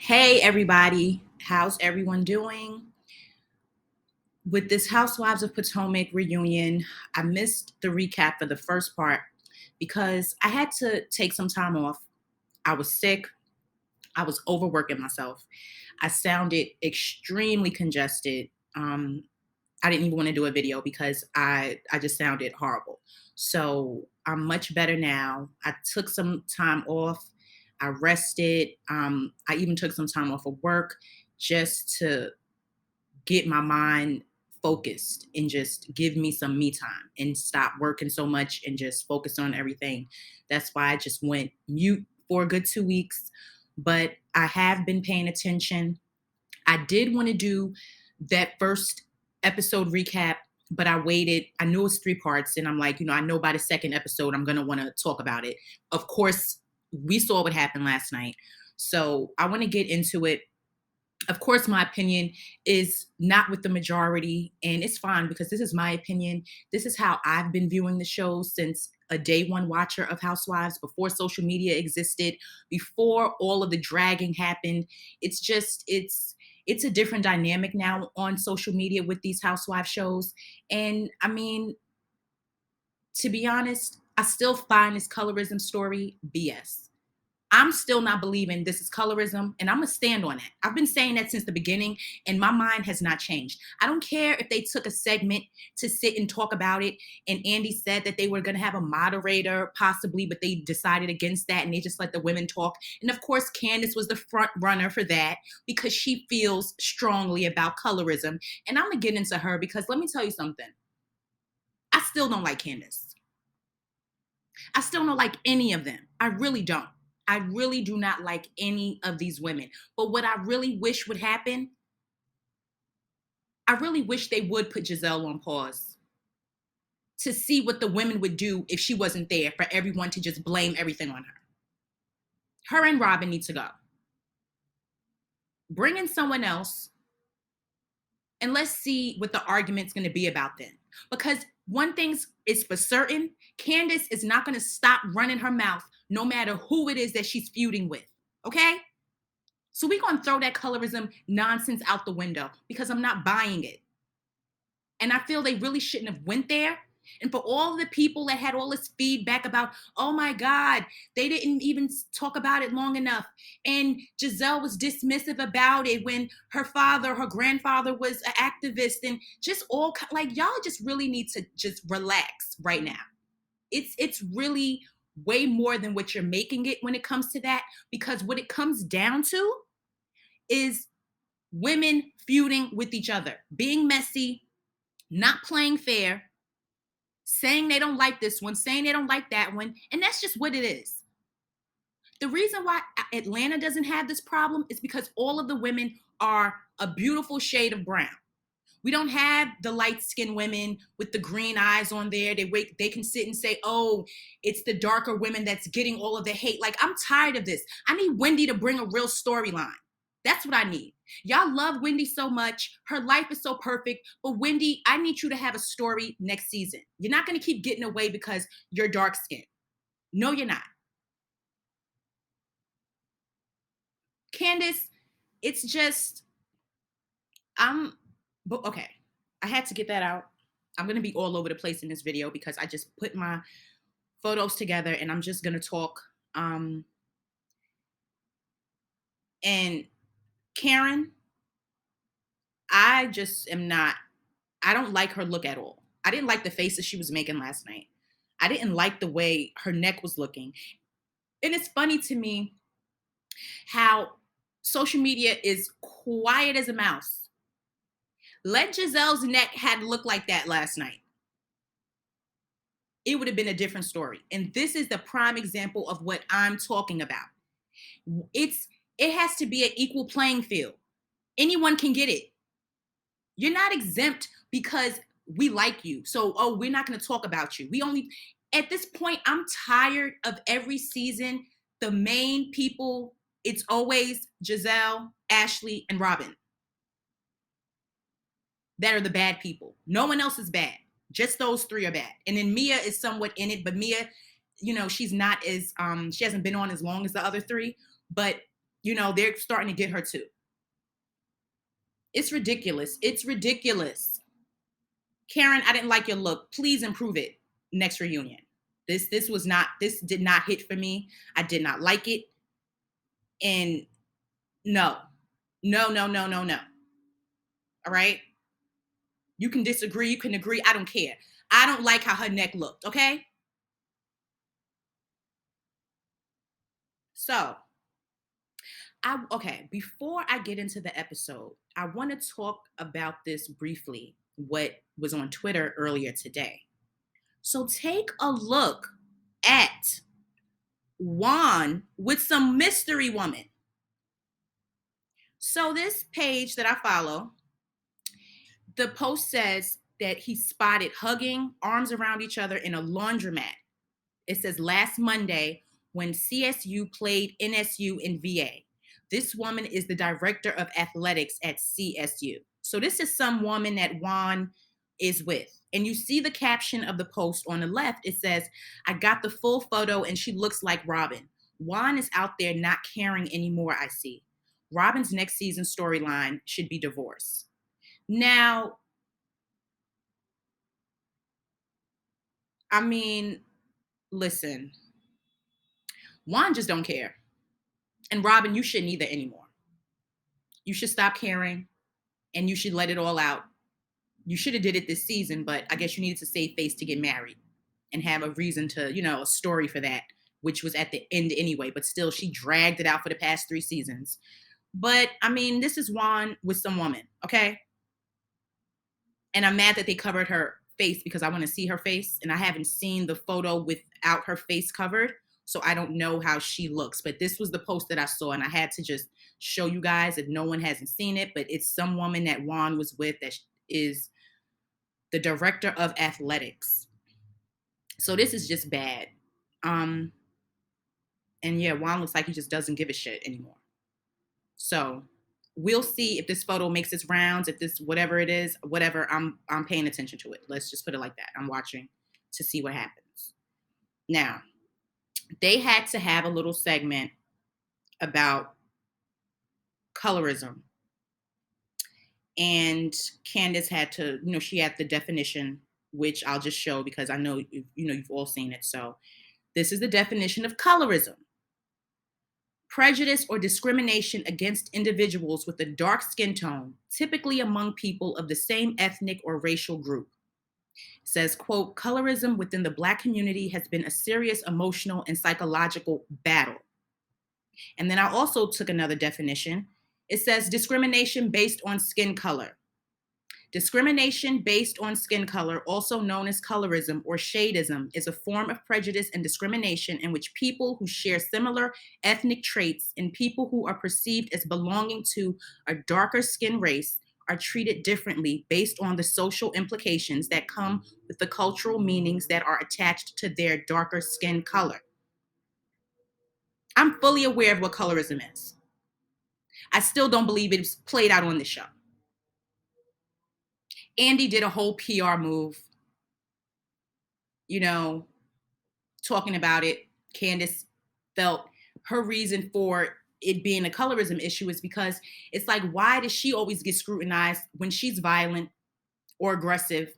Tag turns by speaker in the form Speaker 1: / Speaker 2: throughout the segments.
Speaker 1: Hey everybody, how's everyone doing? With this Housewives of Potomac reunion, I missed the recap for the first part because I had to take some time off. I was sick, I was overworking myself. I sounded extremely congested. I didn't even want to do a video because I just sounded horrible. So I'm much better now. I took some time off. I rested. I even took some time off of work just to get my mind focused and just give me some me time and stop working so much and just focus on everything. That's why I just went mute for a good 2 weeks. But I have been paying attention. I did want to do that first episode recap, but I waited. I knew it was 3 parts, and I'm like, I know by the second episode, I'm going to want to talk about it. Of course, we saw what happened last night. So I want to get into it. Of course, my opinion is not with the majority, and it's fine because this is my opinion. This is how I've been viewing the show since a day one watcher of Housewives, before social media existed, before all of the dragging happened. It's a different dynamic now on social media with these housewife shows. And I mean, to be honest, I still find this colorism story BS. I'm still not believing this is colorism, and I'm gonna stand on that. I've been saying that since the beginning, and my mind has not changed. I don't care if they took a segment to sit and talk about it, and Andy said that they were gonna have a moderator possibly, but they decided against that, and they just let the women talk. And of course, Candace was the front runner for that because she feels strongly about colorism. And I'm gonna get into her because let me tell you something. I still don't like Candace. I still don't like any of them. I really don't. I really do not like any of these women. But what I really wish would happen, I really wish they would put Giselle on pause to see what the women would do if she wasn't there, for everyone to just blame everything on her. Her and Robin need to go. Bring in someone else and let's see what the argument's going to be about then. Because one thing is for certain, Candace is not going to stop running her mouth no matter who it is that she's feuding with. Okay? So we're going to throw that colorism nonsense out the window because I'm not buying it. And I feel they really shouldn't have went there. And for all the people that had all this feedback about, oh my God, they didn't even talk about it long enough. And Giselle was dismissive about it when her grandfather was an activist, and just all like, y'all just really need to just relax right now. It's really way more than what you're making it when it comes to that, because what it comes down to is women feuding with each other, being messy, not playing fair, saying they don't like this one, saying they don't like that one. And that's just what it is. The reason why Atlanta doesn't have this problem is because all of the women are a beautiful shade of brown. We don't have the light-skinned women with the green eyes on there. They can sit and say, oh, it's the darker women that's getting all of the hate. Like, I'm tired of this. I need Wendy to bring a real storyline. That's what I need. Y'all love Wendy so much. Her life is so perfect. But Wendy, I need you to have a story next season. You're not going to keep getting away because you're dark skinned. No, you're not. Candace, it's just, but okay. I had to get that out. I'm going to be all over the place in this video because I just put my photos together and I'm just going to talk. And Karen, I just am not, I don't like her look at all. I didn't like the faces she was making last night. I didn't like the way her neck was looking. And it's funny to me how social media is quiet as a mouse. Let Giselle's neck had looked like that last night, it would have been a different story. And this is the prime example of what I'm talking about. It has to be an equal playing field. Anyone can get it. You're not exempt because we like you. So, oh, we're not going to talk about you. At this point, I'm tired of every season, the main people, it's always Giselle, Ashley, and Robin that are the bad people. No one else is bad. Just those three are bad. And then Mia is somewhat in it, but Mia, she's not as, she hasn't been on as long as the other three. But they're starting to get her too. It's ridiculous. It's ridiculous. Karen, I didn't like your look. Please improve it next reunion. This did not hit for me. I did not like it. And no. No, no, no, no, no. All right? You can disagree, you can agree, I don't care. I don't like how her neck looked, okay? So, before I get into the episode, I want to talk about this briefly, what was on Twitter earlier today. So take a look at Juan with some mystery woman. So this page that I follow, the post says that he spotted hugging, arms around each other in a laundromat. It says last Monday when CSU played NSU in VA. This woman is the director of athletics at CSU. So this is some woman that Juan is with. And you see the caption of the post on the left. It says, I got the full photo and she looks like Robin. Juan is out there not caring anymore, I see. Robin's next season storyline should be divorce. Now, I mean, listen, Juan just don't care. And Robin, you shouldn't either anymore. You should stop caring and you should let it all out. You should have did it this season, but I guess you needed to save face to get married and have a reason to, a story for that, which was at the end anyway. But still, she dragged it out for the past 3 seasons. But I mean, this is Juan with some woman, okay? And I'm mad that they covered her face because I want to see her face. And I haven't seen the photo without her face covered. So I don't know how she looks. But this was the post that I saw. And I had to just show you guys if no one hasn't seen it. But it's some woman that Juan was with that is the director of athletics. So this is just bad. And yeah, Juan looks like he just doesn't give a shit anymore. So we'll see if this photo makes its rounds, if this, whatever it is, whatever, I'm paying attention to it. Let's just put it like that. I'm watching to see what happens. Now, they had to have a little segment about colorism. And Candace had to, she had the definition, which I'll just show because I know, you've all seen it. So this is the definition of colorism. Prejudice or discrimination against individuals with a dark skin tone, typically among people of the same ethnic or racial group. It says, quote, colorism within the Black community has been a serious emotional and psychological battle. And then I also took another definition. It says discrimination based on skin color. Discrimination based on skin color, also known as colorism or shadeism, is a form of prejudice and discrimination in which people who share similar ethnic traits and people who are perceived as belonging to a darker skin race are treated differently based on the social implications that come with the cultural meanings that are attached to their darker skin color. I'm fully aware of what colorism is. I still don't believe it's played out on the show. Andy did a whole PR move, talking about it. Candace felt her reason for it being a colorism issue is because it's like, why does she always get scrutinized when she's violent or aggressive?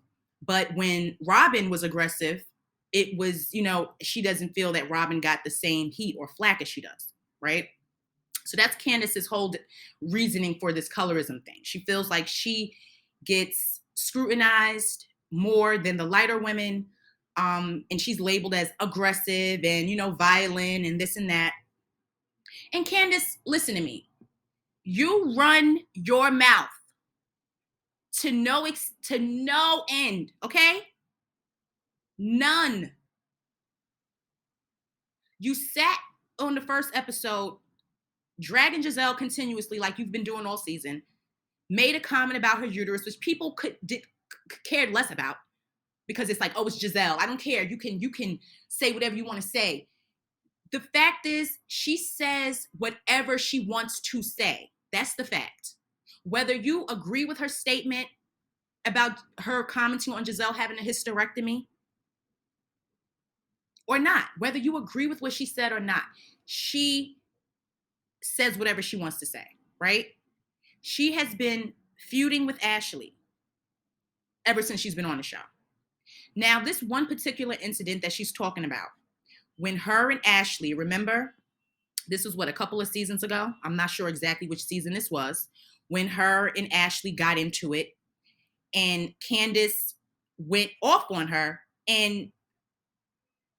Speaker 1: But when Robin was aggressive, it was, she doesn't feel that Robin got the same heat or flack as she does, right? So that's Candace's whole reasoning for this colorism thing. She feels like she gets scrutinized more than the lighter women. And she's labeled as aggressive and, violent and this and that. And Candace, listen to me. You run your mouth to no end, okay? None. You sat on the first episode dragging Giselle continuously like you've been doing all season, made a comment about her uterus, which people cared less about because it's like, oh, it's Giselle. I don't care. You can say whatever you want to say. The fact is, she says whatever she wants to say. That's the fact. Whether you agree with her statement about her commenting on Giselle having a hysterectomy or not, whether you agree with what she said or not, she says whatever she wants to say, right? She has been feuding with Ashley ever since she's been on the show. Now, this one particular incident that she's talking about, when her and Ashley, remember, this was what, a couple of seasons ago? I'm not sure exactly which season this was, when her and Ashley got into it and Candace went off on her and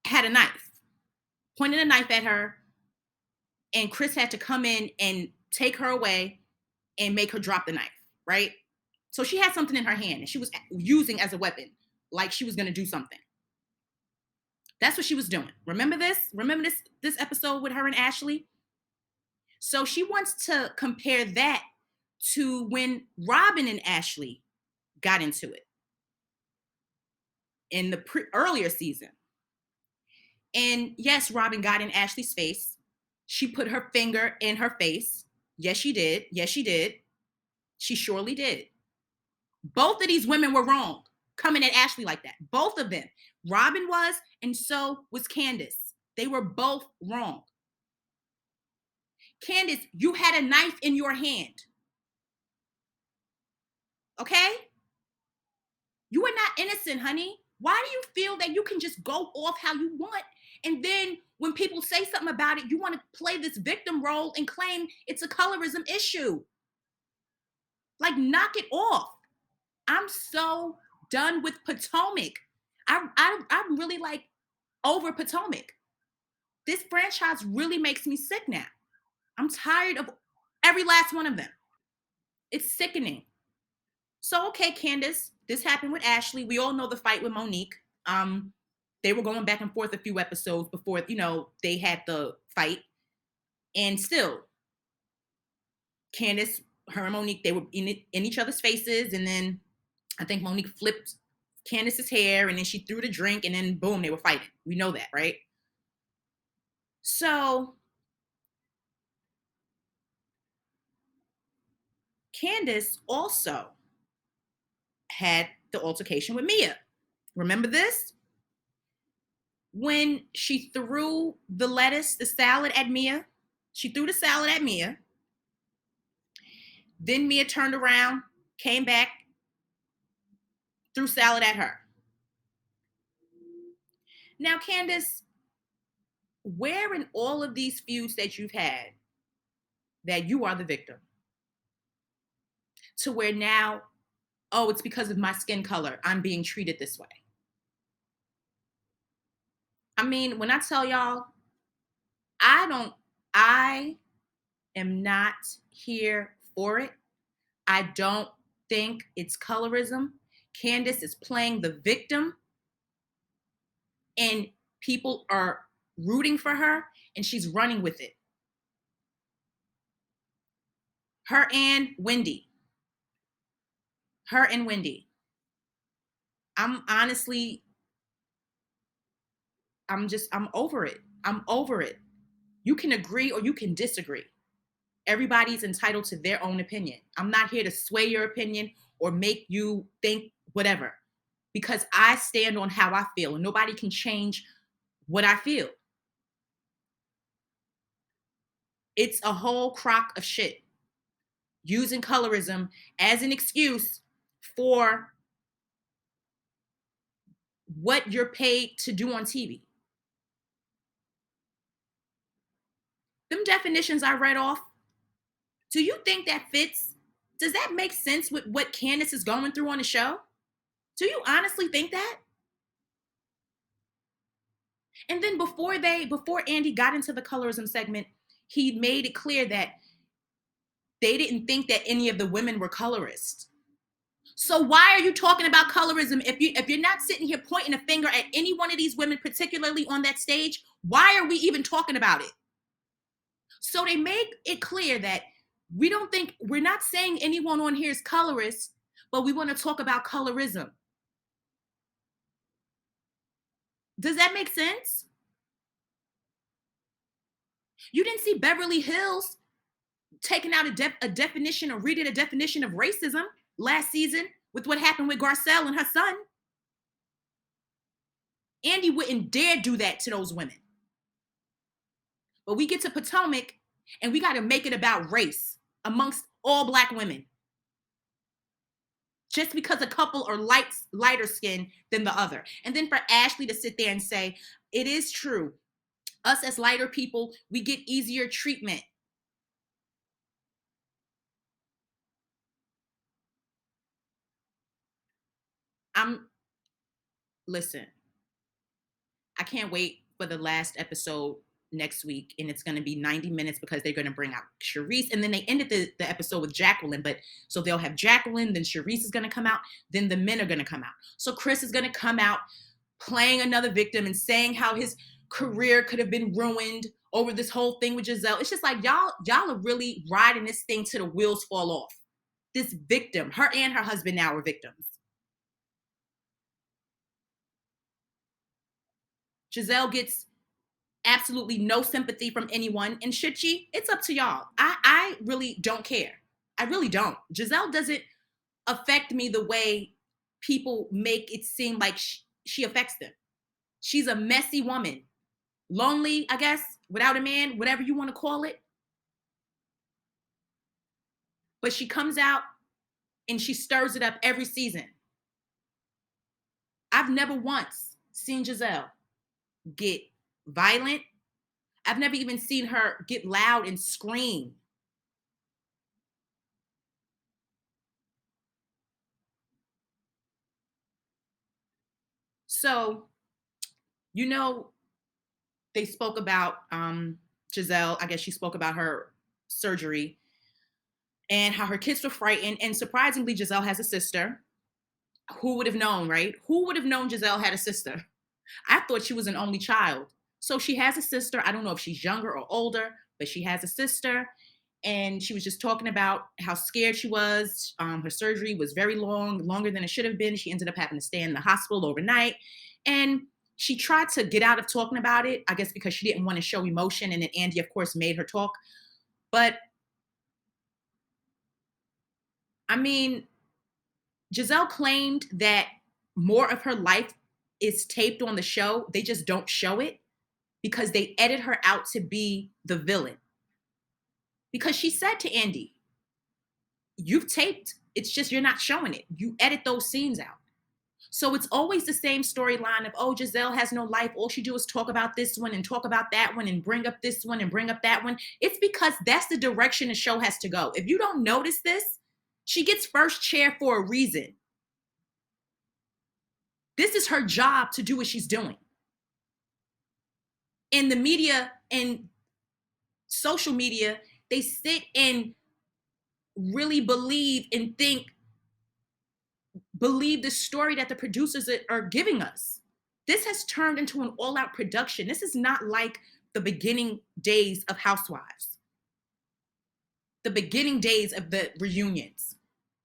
Speaker 1: had a knife, pointed a knife at her, and Chris had to come in and take her away and make her drop the knife, right? So she had something in her hand and she was using as a weapon, like she was going to do something. That's what she was doing. Remember this? Remember this episode with her and Ashley? So she wants to compare that to when Robin and Ashley got into it in the earlier season. And yes, Robin got in Ashley's face. She put her finger in her face. Yes, she did. Yes, she did. She surely did. Both of these women were wrong coming at Ashley like that. Both of them. Robin was, and so was Candace. They were both wrong. Candace, you had a knife in your hand. Okay? You are not innocent, honey. Why do you feel that you can just go off how you want? And then when people say something about it, you want to play this victim role and claim it's a colorism issue. Like, knock it off. I'm so done with Potomac. I'm really like over Potomac. This franchise really makes me sick now. I'm tired of every last one of them. It's sickening. So, okay, Candace, this happened with Ashley. We all know the fight with Monique. They were going back and forth a few episodes before, they had the fight. And still, Candace, her and Monique, they were in each other's faces. And then I think Monique flipped Candace's hair and then she threw the drink and then boom, they were fighting. We know that, right? So Candace also had the altercation with Mia. Remember this? When she threw the salad at Mia, she threw the salad at Mia. Then Mia turned around, came back, threw salad at her. Now, Candace, where in all of these feuds that you've had that you are the victim? To where now, oh, it's because of my skin color, I'm being treated this way. I mean, when I tell y'all, I am not here for it. I don't think it's colorism. Candace is playing the victim and people are rooting for her and she's running with it. Her and Wendy. I'm over it. I'm over it. You can agree or you can disagree. Everybody's entitled to their own opinion. I'm not here to sway your opinion or make you think whatever, because I stand on how I feel and nobody can change what I feel. It's a whole crock of shit. Using colorism as an excuse for what you're paid to do on TV. Them definitions I read off, do you think that fits? Does that make sense with what Candace is going through on the show? Do you honestly think that? And then before Andy got into the colorism segment, he made it clear that they didn't think that any of the women were colorists. So why are you talking about colorism if you're not sitting here pointing a finger at any one of these women, particularly on that stage? Why are we even talking about it? So they make it clear that we're not saying anyone on here is colorist, but we want to talk about colorism. Does that make sense? You didn't see Beverly Hills taking out a definition or reading a definition of racism last season with what happened with Garcelle and her son. Andy wouldn't dare do that to those women. But we get to Potomac And we got to make it about race amongst all Black women. Just because a couple are lighter skin than the other. And then for Ashley to sit there and say, it is true. Us as lighter people, we get easier treatment. Listen, I can't wait for the last episode next week, and it's going to be 90 minutes because they're going to bring out Charisse, and then they ended the episode with Jacqueline, but so they'll have Jacqueline, then Charisse is going to come out, then the men are going to come out. So Chris is going to come out playing another victim and saying how his career could have been ruined over this whole thing with Giselle. It's just like y'all are really riding this thing till the wheels fall off. This victim, her and her husband now are victims. Giselle gets absolutely no sympathy from anyone. And should she? It's up to y'all. I really don't care. I really don't. Giselle doesn't affect me the way people make it seem like she affects them. She's a messy woman. Lonely, I guess, without a man, whatever you want to call it. But she comes out and she stirs it up every season. I've never once seen Giselle get violent. I've never even seen her get loud and scream. So, they spoke about Giselle. I guess she spoke about her surgery and how her kids were frightened. And surprisingly, Giselle has a sister. Who would have known, right? Who would have known Giselle had a sister? I thought she was an only child. So she has a sister. I don't know if she's younger or older, but she has a sister. And she was just talking about how scared she was. Her surgery was very long, longer than it should have been. She ended up having to stay in the hospital overnight. And she tried to get out of talking about it, I guess because she didn't want to show emotion. And then Andy, of course, made her talk. But I mean, Giselle claimed that more of her life is taped on the show. They just don't show it because they edit her out to be the villain. Because she said to Andy, you've taped, it's just you're not showing it. You edit those scenes out. So it's always the same storyline of, oh, Giselle has no life. All she do is talk about this one and talk about that one and bring up this one and bring up that one. It's because that's the direction the show has to go. If you don't notice this, she gets first chair for a reason. This is her job to do what she's doing. In the media and social media, they sit and really believe the story that the producers are giving us. This has turned into an all-out production. This is not like the beginning days of Housewives, the beginning days of the reunions.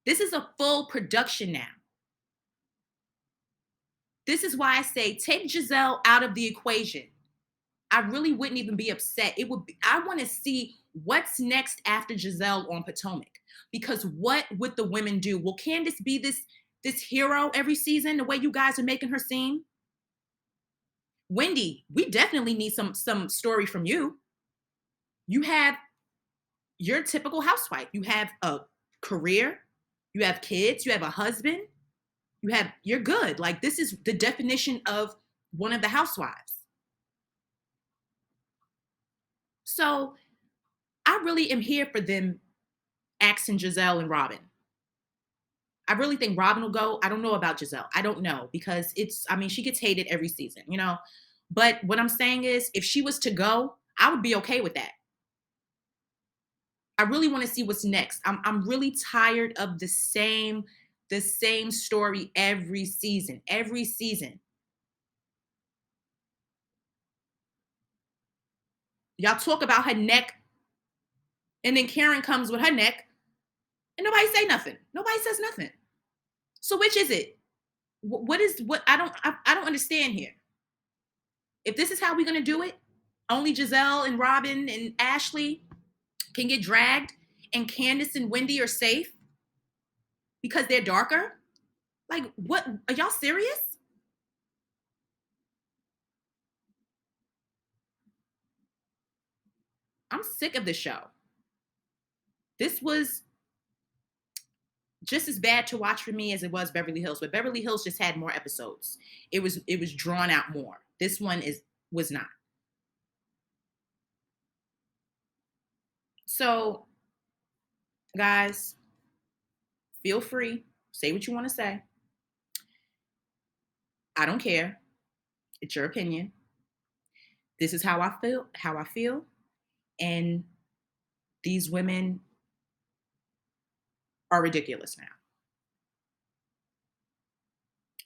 Speaker 1: This is a full production now. This is why I say take Giselle out of the equation. I really wouldn't even be upset. I want to see what's next after Giselle on Potomac. Because what would the women do? Will Candace be this hero every season, the way you guys are making her seem? Wendy, we definitely need some story from you. You have your typical housewife. You have a career, you have kids, you have a husband, you're good. Like, this is the definition of one of the housewives. So I really am here for them axing Giselle and Robin. I really think Robin will go. I don't know about Giselle. I don't know because she gets hated every season, But what I'm saying is if she was to go, I would be okay with that. I really want to see what's next. I'm really tired of the same story every season. Every season. Y'all talk about her neck, and then Karen comes with her neck, and nobody say nothing. Nobody says nothing. So which is it? What I don't understand here. If this is how we're gonna do it, only Giselle and Robin and Ashley can get dragged, and Candace and Wendy are safe because they're darker. Like, what? Are y'all serious? I'm sick of this show. This was just as bad to watch for me as it was Beverly Hills, but Beverly Hills just had more episodes. It was drawn out more. This one was not. So, guys, feel free, say what you want to say. I don't care. It's your opinion. This is how I feel, and these women are ridiculous now.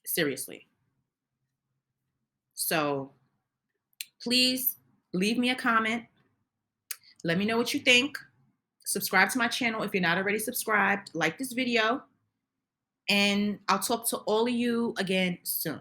Speaker 1: Seriously. So, please leave me a comment. Let me know what you think. Subscribe to my channel if you're not already subscribed. Like this video. And I'll talk to all of you again soon.